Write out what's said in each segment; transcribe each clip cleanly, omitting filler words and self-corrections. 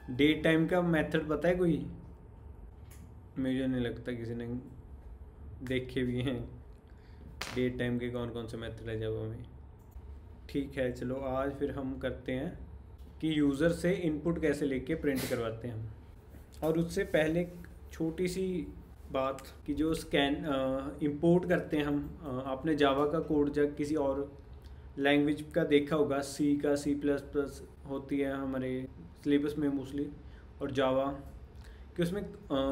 Date time का method पता है कोई? मुझे नहीं लगता किसी ने देखे भी हैं डेट टाइम के कौन कौन से मेथड है जावा में। ठीक है, चलो आज फिर हम करते हैं कि यूज़र से इनपुट कैसे लेके प्रिंट करवाते हैं हम। और उससे पहले छोटी सी बात कि जो स्कैन इंपोर्ट करते हैं हम, आपने जावा का कोड जब किसी और लैंग्वेज का देखा होगा, सी का C++ होती है हमारे सिलेबस में मोस्टली, और जावा कि उसमें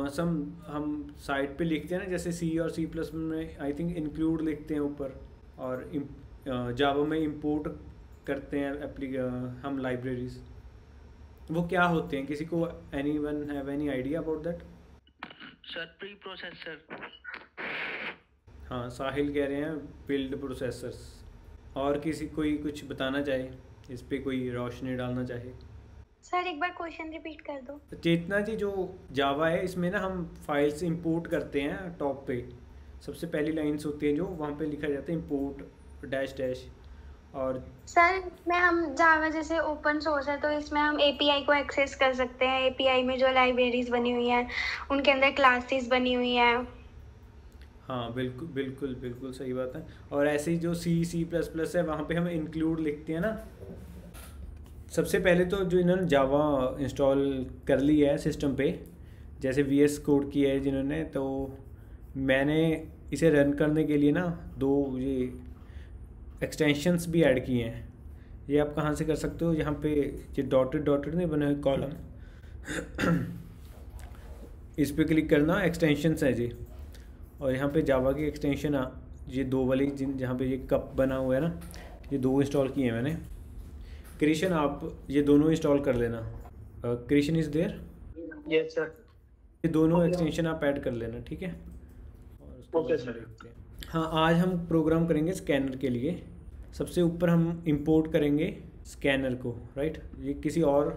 सम हम साइट पे लिखते हैं ना, जैसे सी और C++ में आई थिंक इंक्लूड लिखते हैं ऊपर, और जावा में इंपोर्ट करते हैं हम लाइब्रेरीज। वो क्या होते हैं, किसी को anyone have any idea about that? Sir pre processor. हाँ, साहिल कह रहे हैं बिल्ड प्रोसेसर्स। और किसी कोई कुछ बताना चाहे, इस पे कोई रोशनी डालना चाहे? सर एक बार क्वेश्चन रिपीट कर दो। चेतना जी, जो जावा है इसमें ना हम फाइल्स इंपोर्ट करते हैं, टॉप पे सबसे पहली लाइन्स होती हैं जो वहाँ पे लिखा जाता है इंपोर्ट डैश डैश। और सर इसमें हम जावा जैसे ओपन सोर्स है तो इसमें हम एपीआई को एक्सेस कर सकते हैं। एपीआई में जो लाइब्रेरीज बनी हुई हैं उनके अंदर क्लासेस बनी हुई हैं। हाँ बिल्कुल बिल्कुल बिल्कुल सही बात है। और ऐसे ही जो C++ है वहाँ पे हम इंक्लूड लिखते हैं ना। सबसे पहले तो जो इन्होंने जावा इंस्टॉल कर लिया है सिस्टम पे, जैसे VS कोड किया है जिन्होंने, तो मैंने इसे रन करने के लिए ना 2 ये एक्सटेंशंस भी ऐड किए हैं। ये आप कहाँ से कर सकते हो, यहाँ पे ये डॉटेड डॉटेड नहीं बने हुए कॉलम इस पे क्लिक करना, एक्सटेंशंस है जी। और यहाँ पे जावा की एक्सटेंशन ये 2 वाली जहाँ पे ये कप बना हुआ है ना, ये 2 इंस्टॉल किए हैं मैंने। क्रिशन आप ये दोनों इंस्टॉल कर लेना। Krishan is there? Yes sir. ये दोनों एक्सटेंशन आप ऐड कर लेना, ठीक है? Okay sir. हाँ, आज हम प्रोग्राम करेंगे स्कैनर के लिए। सबसे ऊपर हम इंपोर्ट करेंगे स्कैनर को, राइट? ये किसी और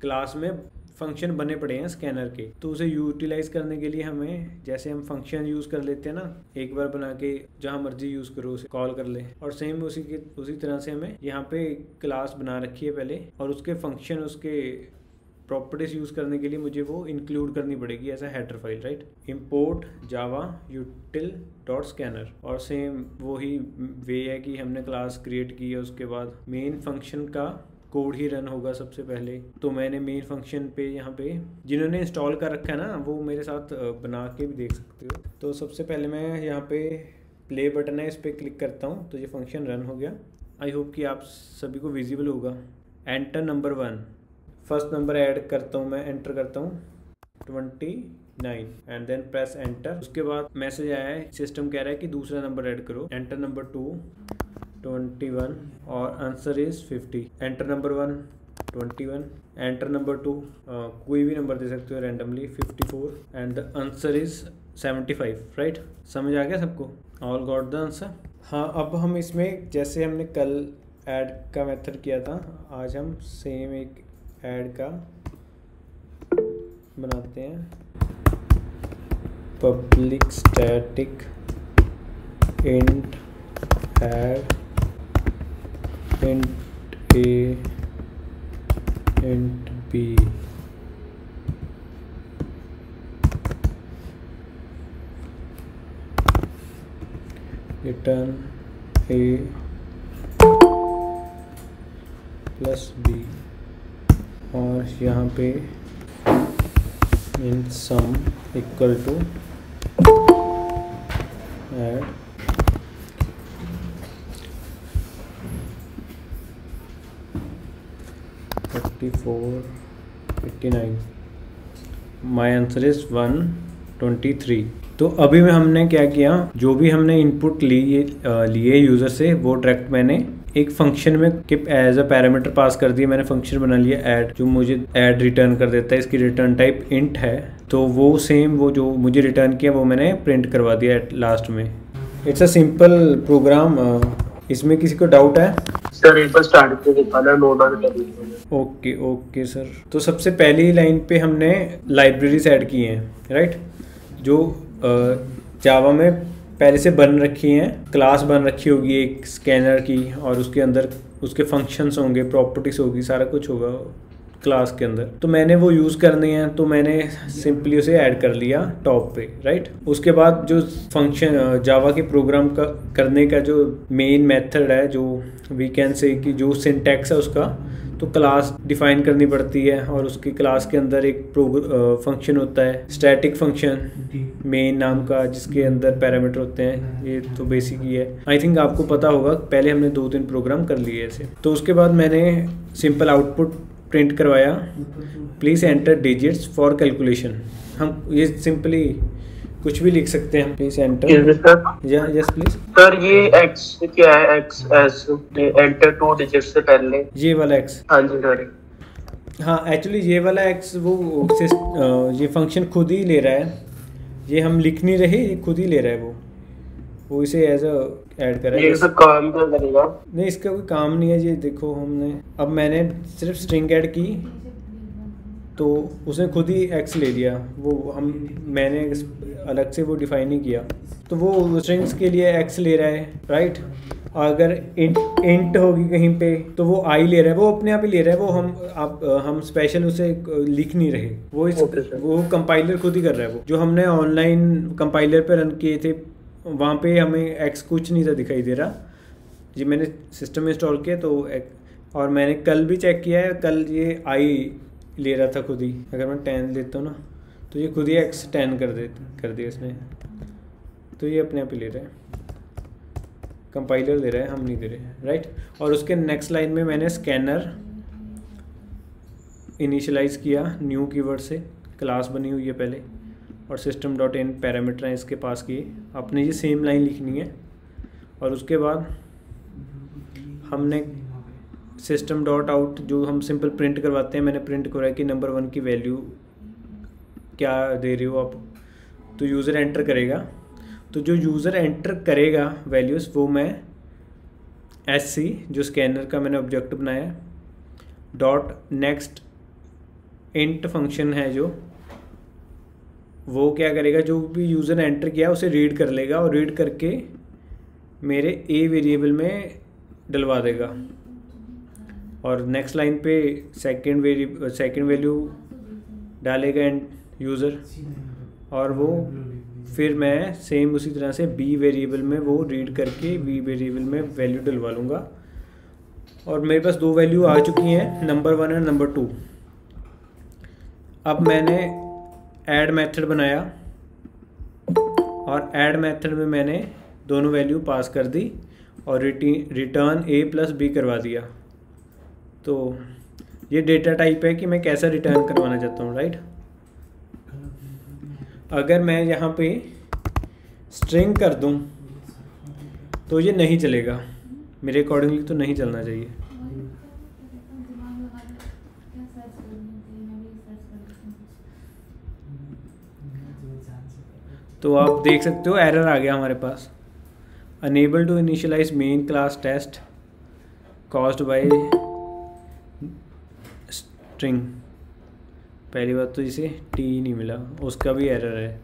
क्लास में फंक्शन बने पड़े हैं स्कैनर के, तो उसे यूटिलाइज करने के लिए हमें, जैसे हम फंक्शन यूज़ कर लेते हैं ना, एक बार बना के जहाँ मर्जी यूज़ करो उसे कॉल कर ले, और सेम उसी तरह से हमें यहाँ पे क्लास बना रखी है पहले, और उसके फंक्शन, उसके प्रॉपर्टीज यूज़ करने के लिए मुझे वो इंक्लूड करनी पड़ेगी as a header file, right? Import Java util dot scanner. और सेम वही वे है कि हमने क्लास क्रिएट की है, उसके बाद मेन फंक्शन का कोड ही रन होगा सबसे पहले। तो मैंने मेन फंक्शन पे यहाँ पे जिन्होंने इंस्टॉल कर रखा है ना, वो मेरे साथ बना के भी देख सकते हो। तो सबसे पहले मैं यहाँ पे प्ले बटन है, इस पर क्लिक करता हूँ तो ये फंक्शन रन हो गया। आई होप कि आप सभी को विजिबल होगा। Enter number 1, first number add करता हूँ मैं, एंटर करता हूँ 29 एंड देन प्रेस एंटर। उसके बाद मैसेज आया है, सिस्टम कह रहा है कि दूसरा नंबर ऐड करो। एंटर नंबर 2 21 और answer is 50। Enter number 1 21, enter number 2 कोई भी नंबर दे सकते हो randomly 54 and the answer is 75, right? समझ आ गया सबको? All got the answer? हाँ, अब हम इसमें जैसे हमने कल ऐड का मेथड किया था, आज हम सेम एक ऐड का बनाते हैं। Public static int add int a int b return a plus b, और यहाँ पे int sum equal to add my answer is 123। तो अभी में हमने क्या किया, जो भी हमने इनपुट लिए यूज़र से, वो डायरेक्ट मैंने एक फंक्शन में एज अ पैरामीटर पास कर दिया। मैंने फंक्शन बना लिया ऐड, जो मुझे ऐड रिटर्न कर देता है। इसकी रिटर्न टाइप इंट है, तो वो सेम वो जो मुझे रिटर्न किया वो मैंने प्रिंट करवा दिया लास्ट में। It's a simple program. इसमें किसी को डाउट है? सर एक बार स्टार्ट से दिखाना, नोट डाउन कर लीजिए। Okay sir. तो सबसे पहली लाइन पे हमने लाइब्रेरीज ऐड की हैं, राइट? जो जावा में पहले से बन रखी हैं, क्लास बन रखी होगी एक स्कैनर की, और उसके अंदर उसके फंक्शंस होंगे, प्रॉपर्टीज होगी, सारा कुछ होगा क्लास के अंदर, तो मैंने वो यूज़ करनी है, तो मैंने सिंपली उसे ऐड कर लिया टॉप पे, राइट। उसके बाद जो फंक्शन जावा के प्रोग्राम का करने का जो मेन मेथड है, जो वी कैन से कि जो सिंटैक्स है उसका, तो क्लास डिफाइन करनी पड़ती है और उसकी क्लास के अंदर एक फंक्शन होता है स्टैटिक फंक्शन मेन नाम का, जिसके अंदर पैरामीटर होते हैं। ये तो बेसिक ही है, आई थिंक आपको पता होगा, पहले हमने 2-3 प्रोग्राम कर लिए ऐसे। तो उसके बाद मैंने सिंपल आउटपुट प्रिंट करवाया, please enter digits for calculation. हम ये सिंपली कुछ भी लिख सकते हैं, please enter. Yes please sir, ये एक्स क्या है? एक्स एस एंटर 2 डिजिट से पहले ये वाला एक्स। हाँ जी सर। हाँ, एक्चुअली ये वाला एक्स वो ये फंक्शन खुद ही ले रहा है, ये हम लिख नहीं रहे, ये खुद ही ले रहा है, वो इसे एज अ ऐड करा है। ये सब काम क्या करेगा? नहीं, इसका कोई काम नहीं है। ये देखो, हमने अब मैंने सिर्फ स्ट्रिंग ऐड की तो उसने खुद ही एक्स ले लिया, मैंने अलग से वो डिफाइन नहीं किया, तो वो स्ट्रिंग्स के लिए एक्स ले रहा है, राइट। अगर इंट होगी कहीं पे तो वो आई ले रहा है, वो अपने आप ही ले रहा है, वो हम स्पेशल उसे लिख नहीं रहे, वो कंपाइलर खुद ही कर रहा है। वो जो हमने ऑनलाइन कंपाइलर पे रन किए थे, वहाँ पे हमें एक्स कुछ नहीं था दिखाई दे रहा। जी, मैंने सिस्टम इंस्टॉल किया तो और मैंने कल भी चेक किया है, कल ये आई ले रहा था खुद ही। अगर मैं 10 लेता हूँ ना, तो ये खुद ही एक्स 10 कर दिया इसने, तो ये अपने आप ही ले रहा है, कंपाइलर दे रहा है, हम नहीं दे रहे, राइट। और उसके नेक्स्ट लाइन में मैंने स्कैनर इनिशियलाइज किया न्यू कीवर्ड से, क्लास बनी हुई है पहले, और सिस्टम डॉट इन पैरामीटर हैं इसके पास किए। आपने ये सेम लाइन लिखनी है, और उसके बाद हमने सिस्टम डॉट आउट जो हम सिंपल प्रिंट करवाते हैं, मैंने प्रिंट करवाया कि नंबर 1 की वैल्यू क्या दे रहे हो आप, तो यूज़र एंटर करेगा। तो जो यूज़र एंटर करेगा वैल्यूज़, वो मैं SC जो स्कैनर का मैंने ऑब्जेक्ट बनाया, डॉट नेक्स्ट इंट फंक्शन है जो, वो क्या करेगा, जो भी यूज़र ने एंटर किया उसे रीड कर लेगा, और रीड करके मेरे A वेरिएबल में डलवा देगा। और नेक्स्ट लाइन पे सेकंड वैल्यू डालेगा यूज़र, और वो फिर मैं सेम उसी तरह से B वेरिएबल में वो रीड करके B वेरिएबल में वैल्यू डलवा लूँगा। और मेरे पास 2 वैल्यू आ चुकी हैं, नंबर 1 और नंबर 2। अब मैंने ऐड मेथड बनाया, और ऐड मेथड में मैंने दोनों वैल्यू पास कर दी और रिटर्न A + B करवा दिया। तो ये डेटा टाइप है कि मैं कैसा रिटर्न करवाना चाहता हूँ, राइट। अगर मैं यहाँ पे स्ट्रिंग कर दूँ तो ये नहीं चलेगा, मेरे अकॉर्डिंगली तो नहीं चलना चाहिए। तो आप देख सकते हो एरर आ गया हमारे पास, unable to initialize main class test caused by string. पहली बात तो इसे टी नहीं मिला, उसका भी एरर है,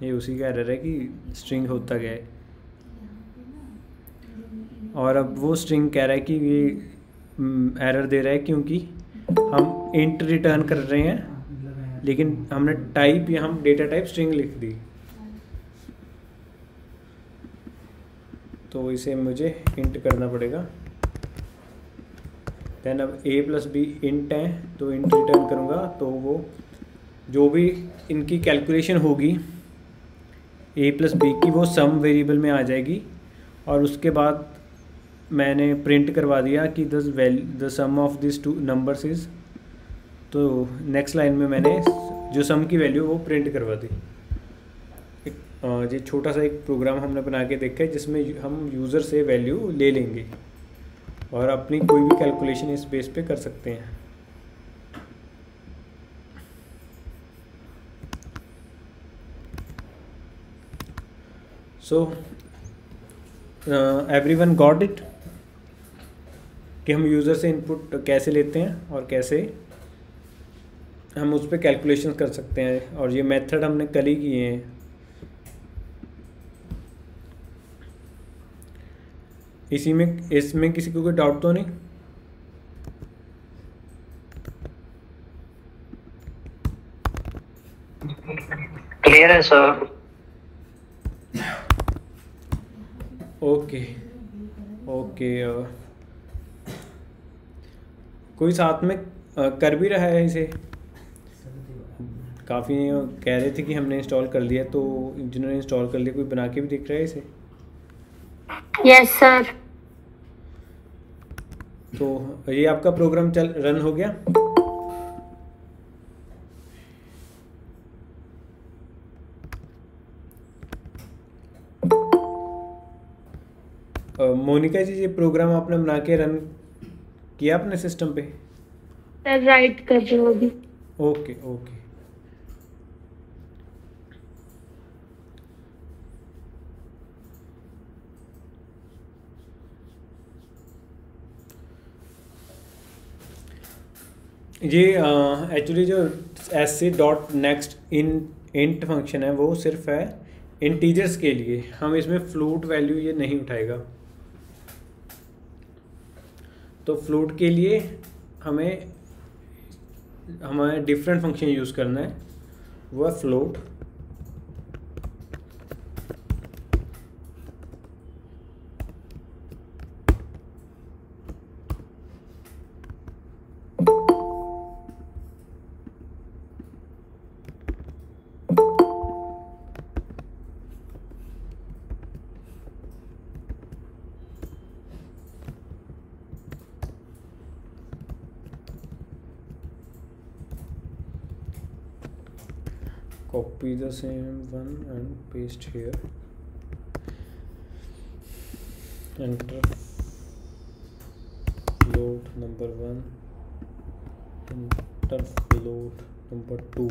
ये उसी का एरर है कि स्ट्रिंग होता क्या है। और अब वो स्ट्रिंग कह रहा है कि ये एरर दे रहा है क्योंकि हम इंट रिटर्न कर रहे हैं, लेकिन हमने टाइप या हम डेटा टाइप स्ट्रिंग लिख दी, तो इसे मुझे इंट करना पड़ेगा। देन अब A + B इंट है, तो इंट रिटर्न करूँगा, तो वो जो भी इनकी कैलकुलेशन होगी A + B की, वो सम वेरिएबल में आ जाएगी। और उसके बाद मैंने प्रिंट करवा दिया कि the sum of this 2 numbers is, तो नेक्स्ट लाइन में मैंने जो सम की वैल्यू वो प्रिंट करवा दी। ये छोटा सा एक प्रोग्राम हमने बना के देखा है, जिसमें हम यूज़र से वैल्यू ले लेंगे और अपनी कोई भी कैलकुलेशन इस बेस पे कर सकते हैं। सो एवरीवन गॉट इट, कि हम यूज़र से इनपुट कैसे लेते हैं और कैसे हम उस पर कैलकुलेशन कर सकते हैं। और ये मेथड हमने कल ही किए हैं। इसमें किसी को कोई डाउट तो नहीं? है सर। Okay okay. कोई साथ में कर भी रहा है इसे? काफ़ी कह रहे थे कि हमने इंस्टॉल कर लिया, तो जिन्होंने इंस्टॉल कर लिया कोई बना के भी दिख रहा है इसे? Yes sir. तो ये आपका प्रोग्राम रन हो गया? मोनिका जी, ये प्रोग्राम आपने बना के रन किया अपने सिस्टम पे? सर राइट कर दो अभी। Okay okay. ये एक्चुअली जो SC.next इंट फंक्शन है वो सिर्फ है इंटीजर्स के लिए। हम इसमें फ्लोट वैल्यू ये नहीं उठाएगा। तो फ्लोट के लिए हमें डिफरेंट फंक्शन यूज़ करना है, वो है float. Copy the same one and paste here. Enter float number 1, enter float number 2.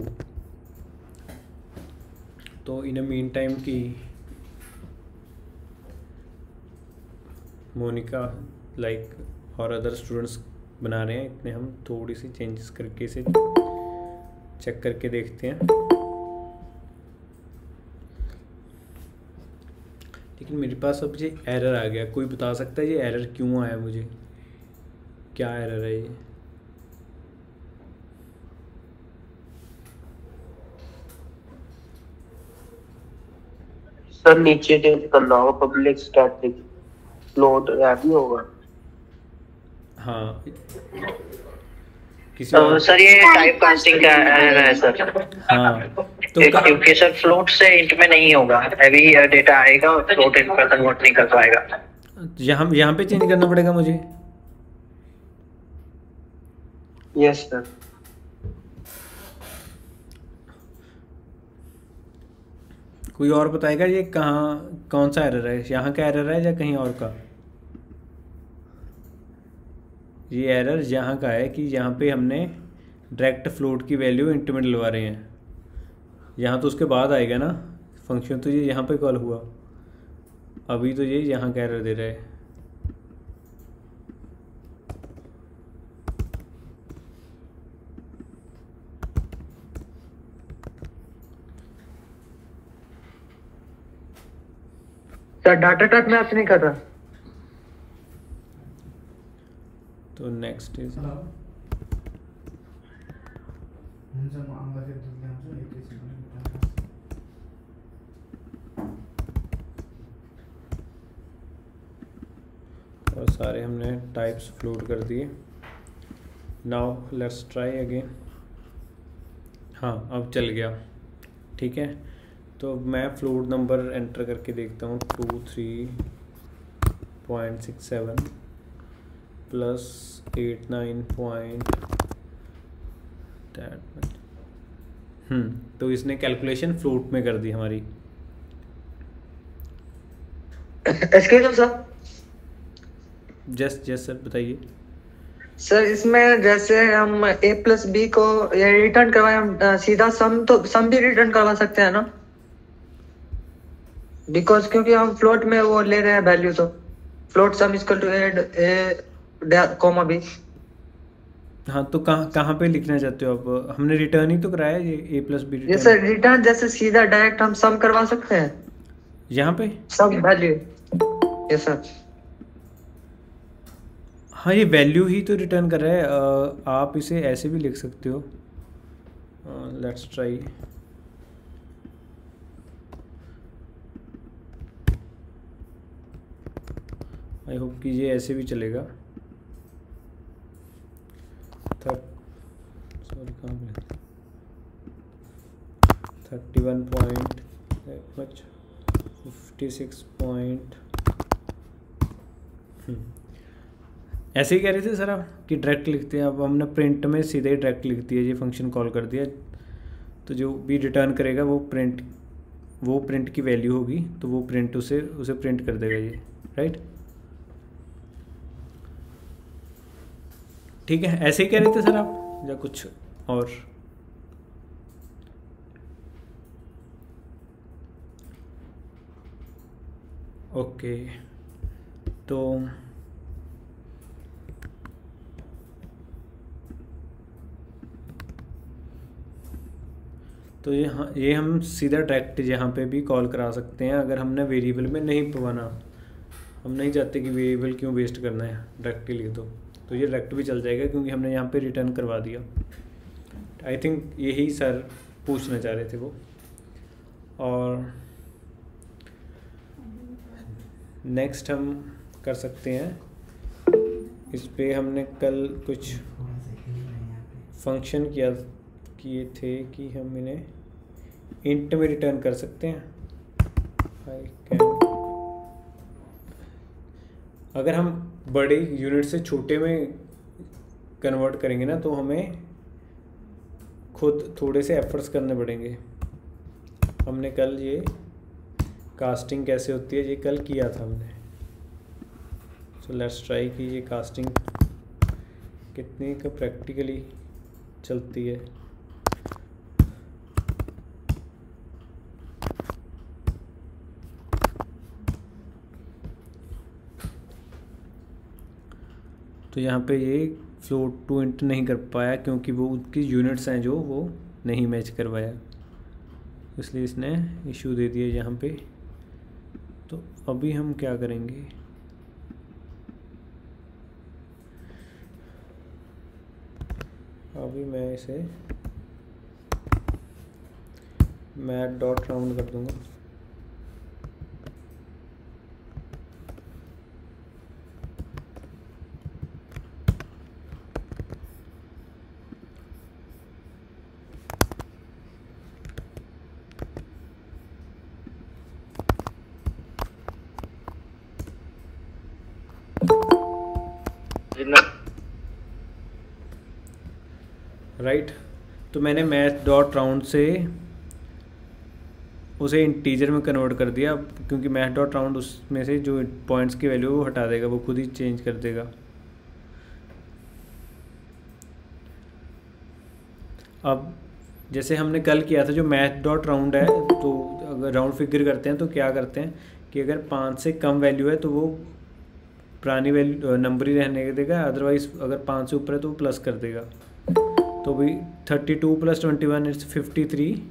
तो इन मीन टाइम की मोनिका और अदर स्टूडेंट्स बना रहे हैं, इतने हम थोड़ी सी चेंजेस करके इसे चेक करके देखते हैं। लेकिन मेरे पास अब ये एरर आ गया। कोई बता सकता है ये एरर क्यों आया? मुझे क्या एरर है ये? सर नीचे चेंज करना होगा, पब्लिक स्टैटिक फ्लोट ऐप ही होगा। हाँ सर ये टाइप कास्टिंग का एरर है सर। हाँ तो क्योंकि सर फ्लोट से इंट में नहीं होगा, हैवी डेटा आएगा और फ्लोट इंट में कन्वर्ट नहीं कर पाएगा। यहाँ पे चेंज करना पड़ेगा मुझे? Yes sir. कोई और बताएगा ये कौन सा एरर है? यहाँ का एरर है या कहीं और का? ये एरर यहाँ का है कि यहाँ पे हमने डायरेक्ट फ्लोट की वैल्यू इंट में डलवा रहे हैं। यहाँ तो उसके बाद आएगा ना फंक्शन, तो ये यहाँ पे कॉल हुआ, अभी तो ये यहाँ का एरर दे रहा है। सर डाटा टाइप मैच नहीं कर रहा। तो नेक्स्ट इज और सारे हमने टाइप्स फ्लोट कर दिए। Now let's try again. हाँ अब चल गया, ठीक है। तो मैं फ्लोट नंबर एंटर करके देखता हूँ 23.67 प्लस 89 तो इसने कैलकुलेशन फ्लोट में कर दी हमारी। Excuse sir. जस्ट सर बताइए। सर इसमें जैसे हम a प्लस बी को ये रिटर्न करवाए, हम सीधा सम भी रिटर्न करवा सकते हैं ना? बिकॉज क्योंकि हम फ्लोट में वो ले रहे हैं वैल्यू, तो float sum equal to a comma b. हाँ तो कहाँ पे लिखना चाहते हो आप? हमने रिटर्न ही तो कराया ये a प्लस बी। ये सर रिटर्न जैसे सीधा डायरेक्ट हम सम करवा सकते हैं यहाँ पे सम वैल्यू। Yes sir. हाँ ये वैल्यू ही तो रिटर्न कर रहा है। आप इसे ऐसे भी लिख सकते हो। Let's try. आई होप कि ये ऐसे भी चलेगा। सॉरी कहाँ पे 31 पॉइंट मच 56 पॉइंट ऐसे ही कह रहे थे सर आप कि डायरेक्ट लिखते हैं। अब हमने प्रिंट में सीधे ही डायरेक्ट लिख दिया, ये फंक्शन कॉल कर दिया, तो जो भी रिटर्न करेगा वो प्रिंट की वैल्यू होगी, तो वो प्रिंट उसे प्रिंट कर देगा ये, राइट। ठीक है, ऐसे ही कह रहे थे सर आप या कुछ और? ओके, तो ये हम सीधा डायरेक्ट यहाँ पे भी कॉल करा सकते हैं अगर हमने वेरिएबल में नहीं पवाना। हम नहीं चाहते कि वेरिएबल क्यों वेस्ट करना है, डायरेक्ट ही लिख दो, तो ये डायरेक्ट भी चल जाएगा क्योंकि हमने यहाँ पे रिटर्न करवा दिया। आई थिंक यही सर पूछना चाह रहे थे वो। और नेक्स्ट हम कर सकते हैं, इस पे हमने कल कुछ फंक्शन किए थे कि हम इन्हें इंट में रिटर्न कर सकते हैं। आई कैन, अगर हम बड़े यूनिट से छोटे में कन्वर्ट करेंगे ना, तो हमें खुद थोड़े से एफर्ट्स करने पड़ेंगे। हमने कल ये कास्टिंग कैसे होती है ये कल किया था हमने। सो लेट्स ट्राई कि ये कास्टिंग कितने का प्रैक्टिकली चलती है। तो यहाँ पे ये फ्लोट टू इंट नहीं कर पाया क्योंकि वो उसकी यूनिट्स हैं जो वो नहीं मैच करवाया, इसलिए इसने इशू दे दिया यहाँ पे। तो अभी हम क्या करेंगे, अभी मैं इसे मैथ डॉट राउंड कर दूंगा। राइट, तो मैंने मैथ डॉट राउंड से उसे इंटीजर में कन्वर्ट कर दिया, क्योंकि मैथ डॉट राउंड उसमें से जो पॉइंट्स की वैल्यू वो हटा देगा, वो खुद ही चेंज कर देगा। अब जैसे हमने कल किया था जो मैथ डॉट राउंड है, तो अगर राउंड फिगर करते हैं तो क्या करते हैं कि अगर 5 से कम वैल्यू है तो वो पुरानी वैल्यू नंबर ही रहने देगा, अदरवाइज अगर 5 से ऊपर है तो वो प्लस कर देगा। तो भाई 32 + 21 इट्स 53,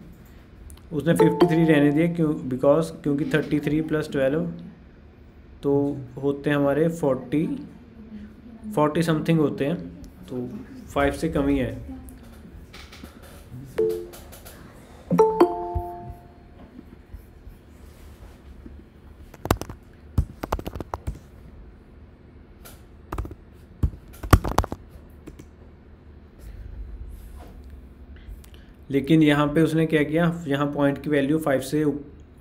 उसने 53 रहने दिए क्योंकि 33 + 12 तो होते हैं हमारे 40 समथिंग होते हैं, तो 5 से कम ही है। लेकिन यहाँ पे उसने क्या किया, यहाँ पॉइंट की वैल्यू 5 से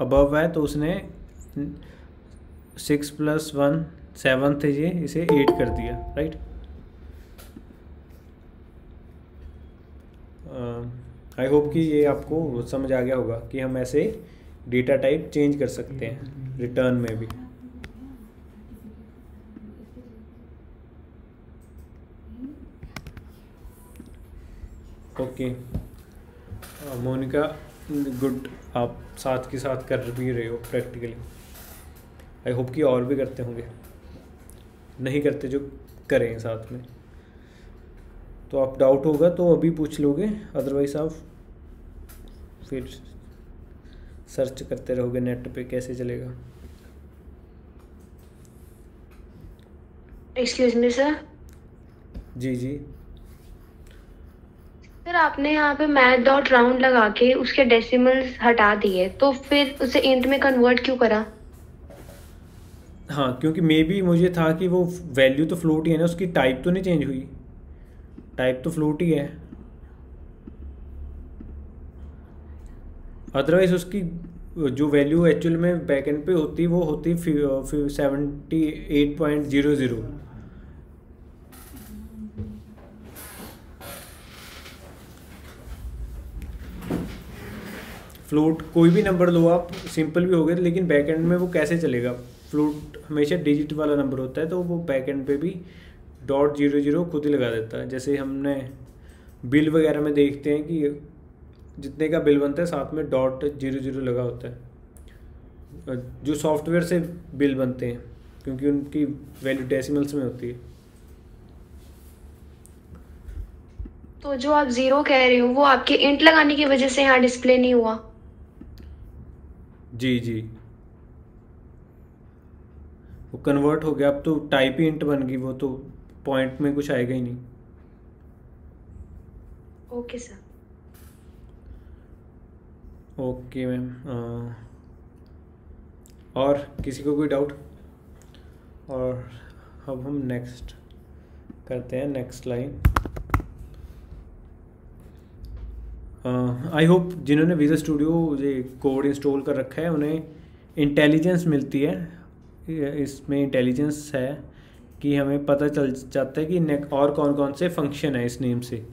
अबव है, तो उसने 6 + 1 7 थे ये, इसे 8 कर दिया, राइट। आई होप कि ये आपको समझ आ गया होगा कि हम ऐसे डेटा टाइप चेंज कर सकते हैं रिटर्न में भी। ओके मोनिका, गुड, आप साथ के साथ कर भी रहे हो प्रैक्टिकली। आई होप कि और भी करते होंगे, नहीं करते जो करें साथ में। तो आप डाउट होगा तो अभी पूछ लोगे, अदरवाइज आप फिर सर्च करते रहोगे नेट पे, कैसे चलेगा। Excuse me sir. जी जी सर, आपने यहाँ पे मैथ डॉट राउंड लगा के उसके डेसिमल्स हटा दिए, तो फिर उसे इंट में कन्वर्ट क्यों करा? हाँ, क्योंकि मे बी मुझे था कि वो वैल्यू तो फ्लोट ही है ना, उसकी टाइप तो नहीं चेंज हुई, टाइप तो फ्लोट ही है। अदरवाइज उसकी जो वैल्यू एक्चुअल में बैकएंड पे होती वो होती 78.00। फ्लोट कोई भी नंबर लो आप, सिंपल भी हो गए, लेकिन बैकएंड में वो कैसे चलेगा? फ्लोट हमेशा डिजिट वाला नंबर होता है, तो वो बैकएंड पे भी .00 खुद ही लगा देता है। जैसे हमने बिल वगैरह में देखते हैं कि जितने का बिल बनता है साथ में .00 लगा होता है, जो सॉफ्टवेयर से बिल बनते हैं, क्योंकि उनकी वैल्यू डेसिमल्स में होती है। तो जो आप 0 कह रहे हो वो आपके इंट लगाने की वजह से यहाँ डिस्प्ले नहीं हुआ? जी जी, वो कन्वर्ट हो गया, अब तो टाइप ही इंट बन गई, वो तो पॉइंट में कुछ आएगा ही नहीं। Okay sir. ओके मैम, और किसी को कोई डाउट? और अब हम नेक्स्ट करते हैं, नेक्स्ट लाइन। आई होप जिन्होंने विजुअल स्टूडियो ये कोड इंस्टॉल कर रखा है उन्हें इंटेलिजेंस मिलती है, इसमें इंटेलिजेंस है कि हमें पता चल जाता है कि और कौन कौन से फंक्शन है इस नेम से।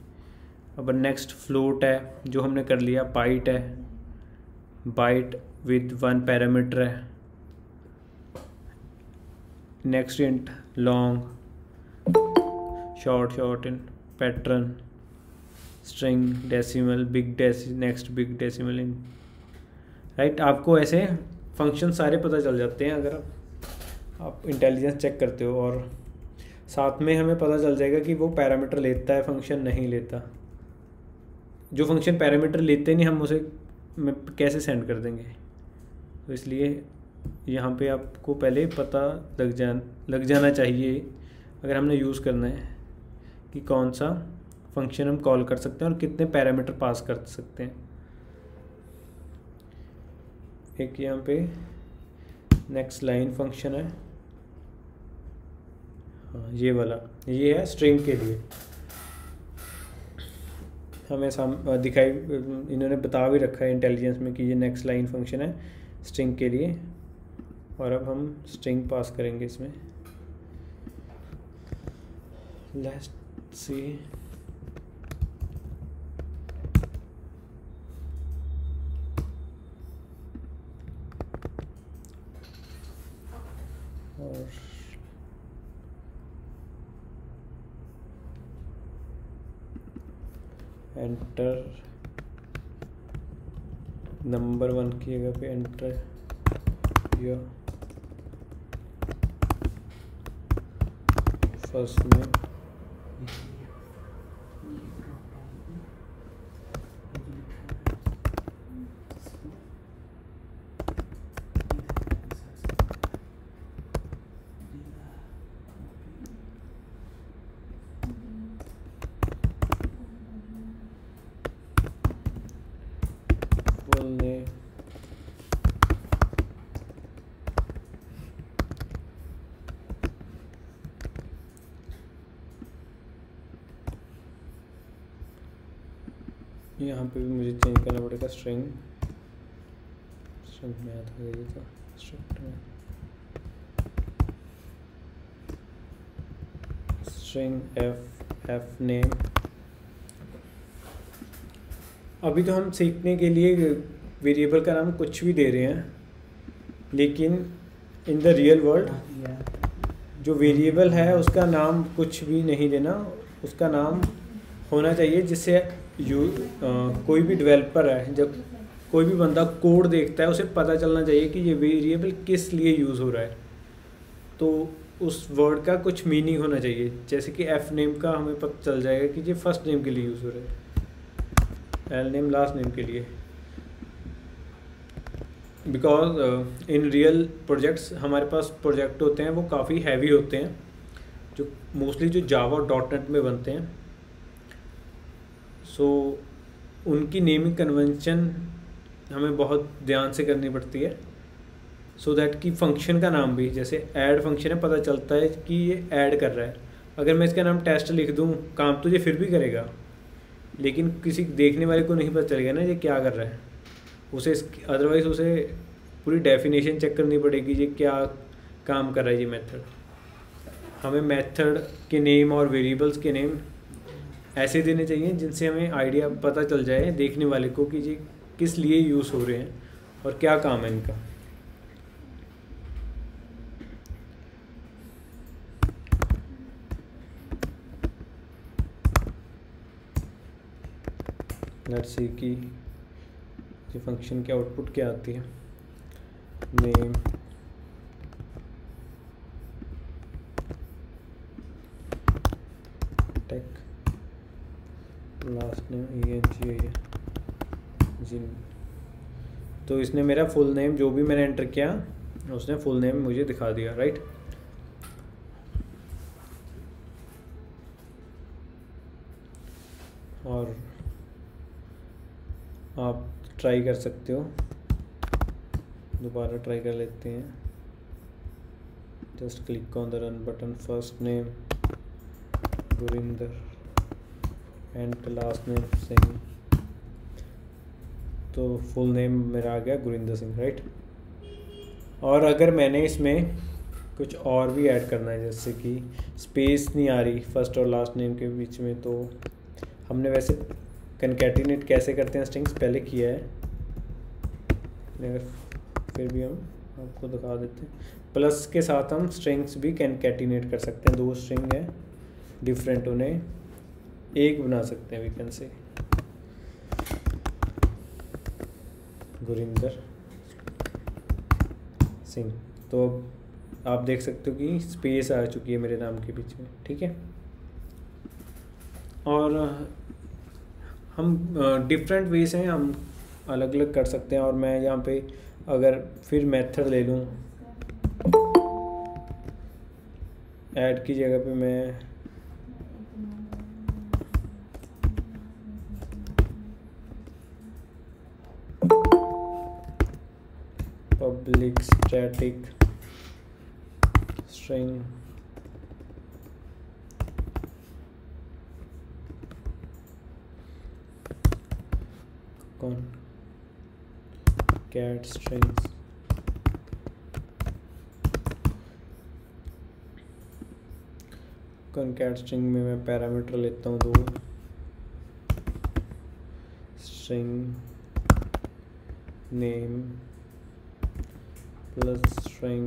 अब नेक्स्ट फ्लोट है जो हमने कर लिया, बाइट है, बाइट विद 1 पैरामीटर है, next int long, short in pattern, string, decimal, next big decimal in, right. आपको ऐसे फंक्शन सारे पता चल जाते हैं अगर आप इंटेलिजेंस चेक करते हो, और साथ में हमें पता चल जाएगा कि वो पैरामीटर लेता है फंक्शन नहीं लेता। जो फंक्शन पैरामीटर लेते नहीं हम उसे कैसे सेंड कर देंगे, तो इसलिए यहाँ पे आपको पहले पता लग जाना चाहिए अगर हमने यूज़ करना है कि कौन सा फंक्शन हम कॉल कर सकते हैं और कितने पैरामीटर पास कर सकते हैं। एक यहाँ पे नेक्स्ट लाइन फंक्शन है, हाँ ये वाला, ये है स्ट्रिंग के लिए। हमें दिखाई इन्होंने बता भी रखा है इंटेलिजेंस में कि ये नेक्स्ट लाइन फंक्शन है स्ट्रिंग के लिए, और अब हम स्ट्रिंग पास करेंगे इसमें। लेट्स सी, और एंटर, नंबर 1 की जगह पे एंटर या फर्स्ट में बोलने यहाँ पे भी मुझे चेंज करना पड़ेगा स्ट्रिंग में आता है ये था स्ट्रिंग में, स्ट्रिंग एफ नेम। अभी तो हम सीखने के लिए वेरिएबल का नाम कुछ भी दे रहे हैं, लेकिन इन द रियल वर्ल्ड जो वेरिएबल है उसका नाम कुछ भी नहीं देना, उसका नाम होना चाहिए जिससे कोई भी डेवलपर है, जब कोई भी बंदा कोड देखता है उसे पता चलना चाहिए कि ये वेरिएबल किस लिए यूज़ हो रहा है, तो उस वर्ड का कुछ मीनिंग होना चाहिए। जैसे कि एफ नेम का हमें पता चल जाएगा कि ये फर्स्ट नेम के लिए यूज़ हो रहा है, एल नेम लास्ट नेम के लिए। बिकॉज इन रियल प्रोजेक्ट्स हमारे पास प्रोजेक्ट होते हैं वो काफ़ी हैवी होते हैं, जो मोस्टली जो जावा और .NET में बनते हैं, सो उनकी नेमिंग कन्वेंशन हमें बहुत ध्यान से करनी पड़ती है। सो दैट कि फंक्शन का नाम भी, जैसे ऐड फंक्शन है, पता चलता है कि ये ऐड कर रहा है। अगर मैं इसका नाम टेस्ट लिख दूँ, काम तो ये फिर भी करेगा, लेकिन किसी देखने वाले को नहीं पता चलेगा ना ये क्या कर रहा है। उसे अदरवाइज उसे पूरी डेफिनेशन चेक करनी पड़ेगी ये क्या काम कर रहा है ये मेथड। हमें मेथड के नेम और वेरिएबल्स के नेम ऐसे देने चाहिए जिनसे हमें आइडिया पता चल जाए देखने वाले को कि ये किस लिए यूज़ हो रहे हैं और क्या काम है इनका। लेट्स सी कि ये फंक्शन की आउटपुट क्या आती है। Name take last name ENG जिन। तो इसने मेरा फुल नेम जो भी मैंने एंटर किया उसने फुल नेम मुझे दिखा दिया, राइट। और आप ट्राई कर सकते हो, दोबारा ट्राई कर लेते हैं। Just click on the run button. First name Gurinder and last name Singh. तो फुल नेम मेरा आ गया गुरिंदर सिंह, राइट। और अगर मैंने इसमें कुछ और भी ऐड करना है, जैसे कि स्पेस नहीं आ रही फर्स्ट और लास्ट नेम के बीच में, तो हमने वैसे कनकैटिनेट कैसे करते हैं स्ट्रिंग्स पहले किया है, मगर फिर भी हम आपको दिखा देते हैं। प्लस के साथ हम स्ट्रिंग्स भी कनकैटिनेट कर सकते हैं। दो स्ट्रिंग है डिफरेंट, उन्हें एक बना सकते हैं। We can say Gurinder Singh. तो अब आप देख सकते हो कि स्पेस आ चुकी है मेरे नाम के बीच में, ठीक है। और हम डिफरेंट वेज हैं, हम अलग अलग कर सकते हैं। और मैं यहाँ पे अगर फिर मेथड ले लूँ, ऐड की जगह पे मैं public static string cat strings concat string में मैं पैरामीटर लेता हूँ 2, string name plus string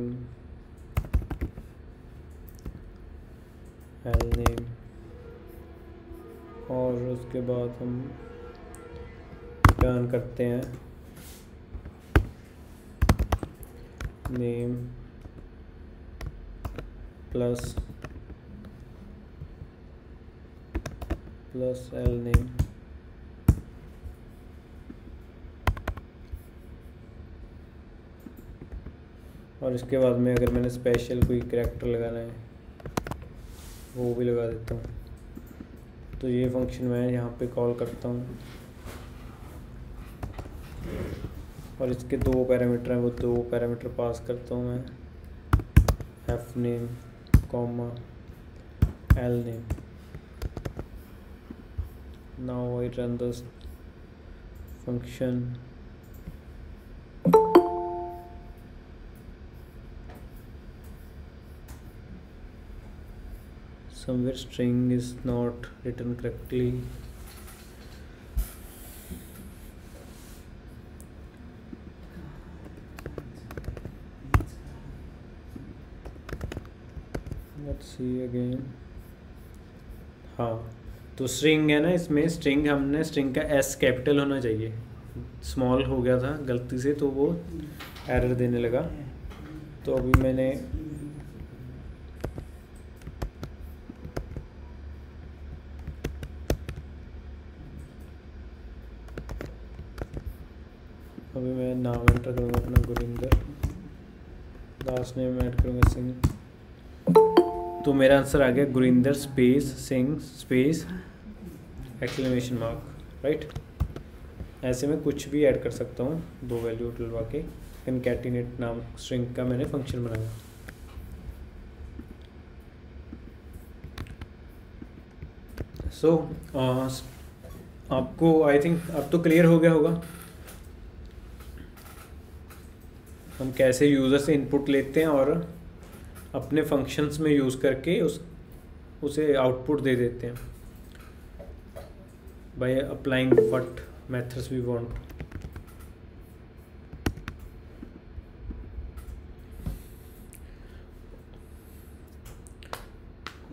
L name, और उसके बाद हम रिटर्न करते हैं नेम प्लस एल नेम। और इसके बाद में अगर मैंने स्पेशल कोई कैरेक्टर लगाना है वो भी लगा देता हूँ। तो ये फंक्शन मैं यहाँ पे कॉल करता हूँ, और इसके 2 पैरामीटर हैं, वो 2 पैरामीटर पास करता हूँ मैं, F name comma L name. Now I run this function. Somewhere string is not written correctly. Let's see again. हाँ, तो स्ट्रिंग है ना, इसमें स्ट्रिंग हमने स्ट्रिंग का एस कैपिटल होना चाहिए, स्मॉल हो गया था गलती से तो वो एरर देने लगा। तो अभी मैंने नाम एंटर करूँगा अपना गुरिंदर, लास्ट नेम ऐड करूँगा सिंह। तो मेरा आंसर आ गया Gurinder space Singh space exclamation mark, right. ऐसे में कुछ भी ऐड कर सकता हूँ 2 वैल्यू डलवा के। concatenate नाम स्ट्रिंग का मैंने फंक्शन बनाया। सो आपको आई थिंक अब तो क्लियर हो गया होगा हम कैसे यूज़र से इनपुट लेते हैं और अपने फंक्शंस में यूज़ करके उसे आउटपुट दे देते हैं by applying what methods we want.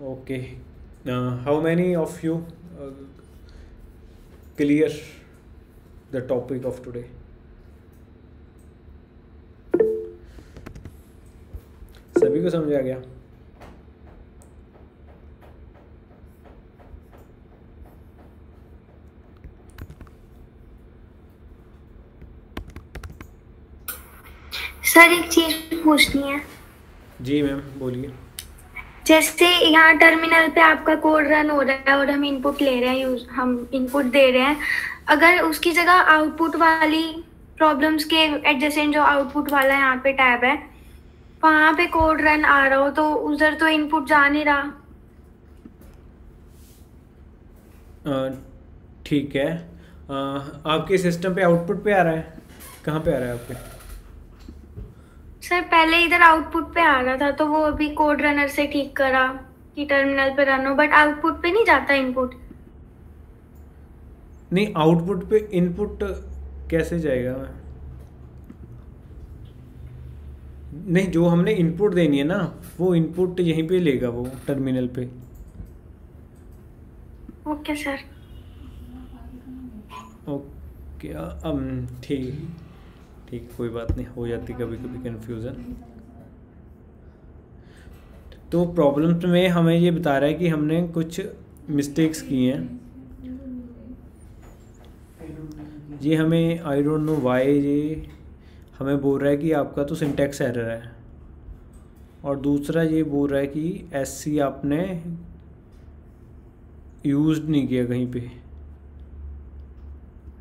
Okay, how many of you clear the topic of today? सभी को समझ आ गया? सर एक चीज पूछनी है। जी मैम बोलिए। जैसे यहाँ टर्मिनल पे आपका कोड रन हो रहा है और हम इनपुट ले रहे हैं, हम इनपुट दे रहे हैं, अगर उसकी जगह आउटपुट वाली प्रॉब्लम्स के एडजेसेंट जो आउटपुट वाला यहाँ पे टैब है वहाँ पे कोड रन आ रहा हो तो उधर तो इनपुट जा नहीं रहा। ठीक है, आपके सिस्टम पे आउटपुट पे आ रहा है? कहाँ पे आ रहा है आपके? सर पहले इधर आउटपुट पे आ रहा था तो वो अभी कोड रनर से ठीक करा कि टर्मिनल पे रन हो, बट आउटपुट पे नहीं जाता इनपुट। नहीं, आउटपुट पे इनपुट कैसे जाएगा? नहीं, जो हमने इनपुट देनी है ना वो इनपुट यहीं पे लेगा वो टर्मिनल पे। Okay sir. ओके, ठीक ठीक, कोई बात नहीं, हो जाती कभी कभी कंफ्यूजन। तो प्रॉब्लम्स में हमें ये बता रहा है कि हमने कुछ मिस्टेक्स की हैं। ये हमें आई डोंट नो व्हाई ये हमें बोल रहा है कि आपका तो सिंटैक्स एरर है, और दूसरा ये बोल रहा है कि एससी आपने यूज़ नहीं किया कहीं पे,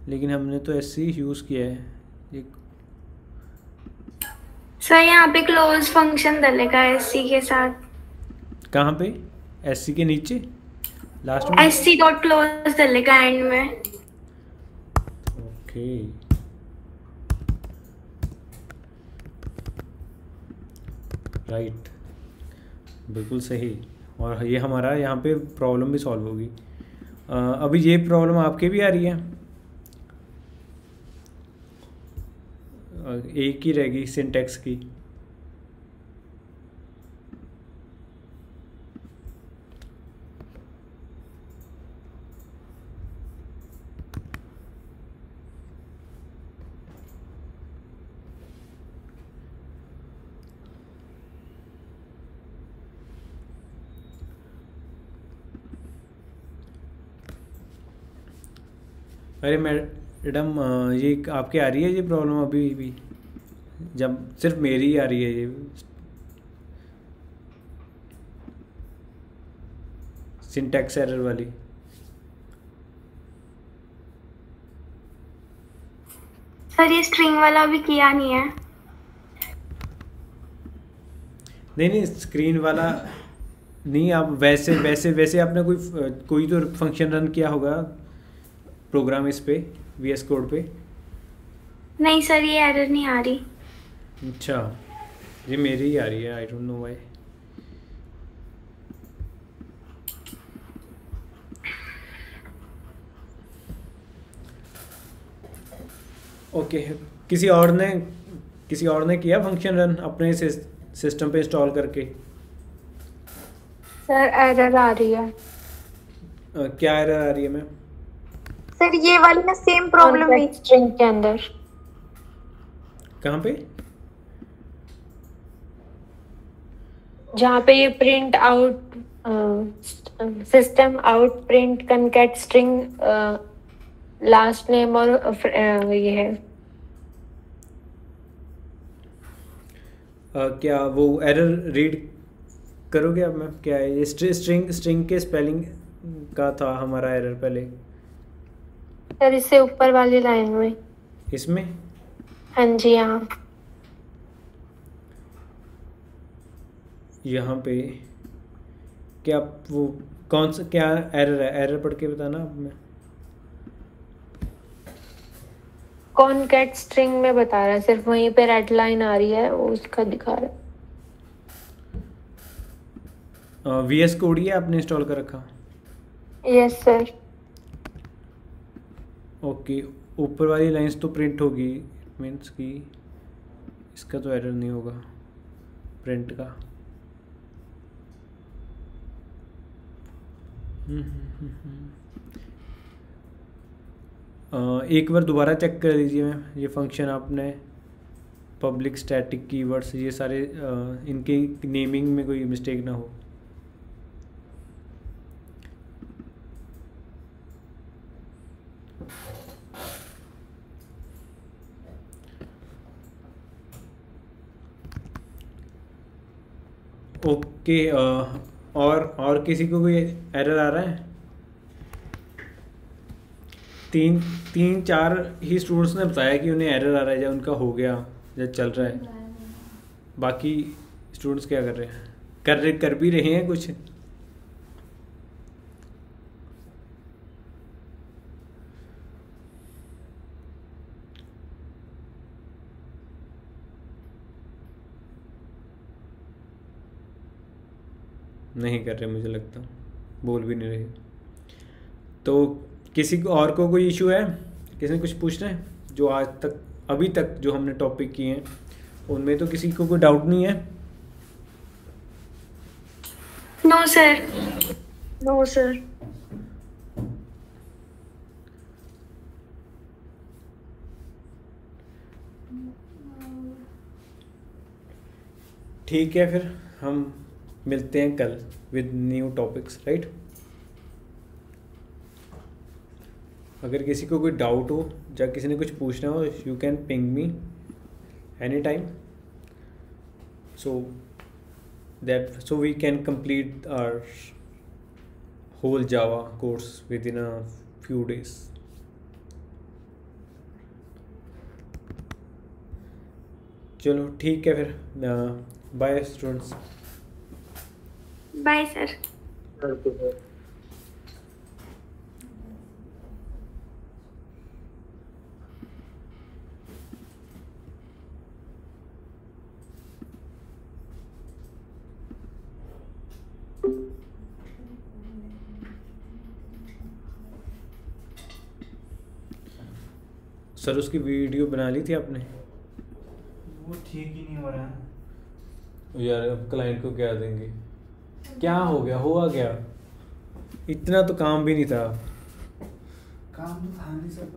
लेकिन हमने तो एससी यूज़ किया है। ये सर यहाँ पे क्लोज फंक्शन डलेगा एससी के साथ। कहाँ पे? एससी के नीचे लास्ट में एससी डॉट क्लोज डलेगा एंड में। ओके, राइट, बिल्कुल सही। और ये हमारा यहाँ पे प्रॉब्लम भी सॉल्व होगी। अभी ये प्रॉब्लम आपके भी आ रही है? एक ही रहेगी सिंटैक्स की। अरे मैडम, ये आपके आ रही है ये प्रॉब्लम अभी भी? जब सिर्फ मेरी ही आ रही है ये सिंटैक्स एरर वाली? सर ये स्ट्रिंग वाला भी किया नहीं है। नहीं नहीं, स्क्रीन वाला नहीं, आप वैसे वैसे वैसे आपने कोई तो फंक्शन रन किया होगा प्रोग्राम इस पे VS कोड पे। नहीं सर ये एरर नहीं आ रही। अच्छा, ये मेरी ही आ रही है, I don't know why. Okay, किसी और ने किया फंक्शन रन अपने सिस्टम पे इंस्टॉल करके? सर एरर आ रही है। क्या एरर आ रही है मैम? सर ये वाली ना सेम प्रॉब्लम है स्ट्रिंग के अंदर। कहाँ पे? जहाँ पे ये print out system out print concat string last name और ये है। क्या वो एरर रीड करोगे अब मैम? क्या है ये? स्ट्रिंग के स्पेलिंग का था हमारा एरर पहले। सर इससे ऊपर वाली लाइन में। इसमें? हाँ जी, यहाँ। यहाँ पे क्या वो कौन सा क्या एरर है, एरर पढ़ के बताना अब मैं। कॉनकैट स्ट्रिंग में बता रहा है, सिर्फ वहीं पे रेड लाइन आ रही है, वो उसका दिखा रहा है। VS कोड ही आपने इंस्टॉल कर रखा? Yes sir. ओके, ऊपर वाली लाइंस तो प्रिंट होगी, मीन्स कि इसका तो एरर नहीं होगा प्रिंट का। एक बार दोबारा चेक कर लीजिए मैम, ये फंक्शन आपने पब्लिक स्टैटिक कीवर्ड्स ये सारे इनके नेमिंग में कोई मिस्टेक ना हो। ओके, और किसी को कोई एरर आ रहा है? तीन चार ही स्टूडेंट्स ने बताया कि उन्हें एरर आ रहा है, या उनका हो गया या चल रहा है। बाकी स्टूडेंट्स क्या कर रहे हैं? कर भी रहे हैं कुछ? नहीं कर रहे, मुझे लगता, बोल भी नहीं रहे। तो किसी को और को कोई इशू है? किसी ने कुछ पूछना है? जो आज तक अभी तक जो हमने टॉपिक किए हैं उनमें तो किसी को कोई डाउट नहीं है? No sir. No sir. ठीक है, फिर हम मिलते हैं कल विद न्यू टॉपिक्स, राइट? अगर किसी को कोई डाउट हो या किसी ने कुछ पूछना हो, you can ping me any time, so we can complete our whole Java course within a few days. चलो ठीक है, फिर bye students. Bye sir. Sir उसकी वीडियो बना ली थी आपने? वो ठीक ही नहीं हो रहा है यार, अब क्लाइंट को क्या देंगे? क्या हो गया, हुआ क्या? इतना तो काम भी नहीं था। काम तो था नहीं सर।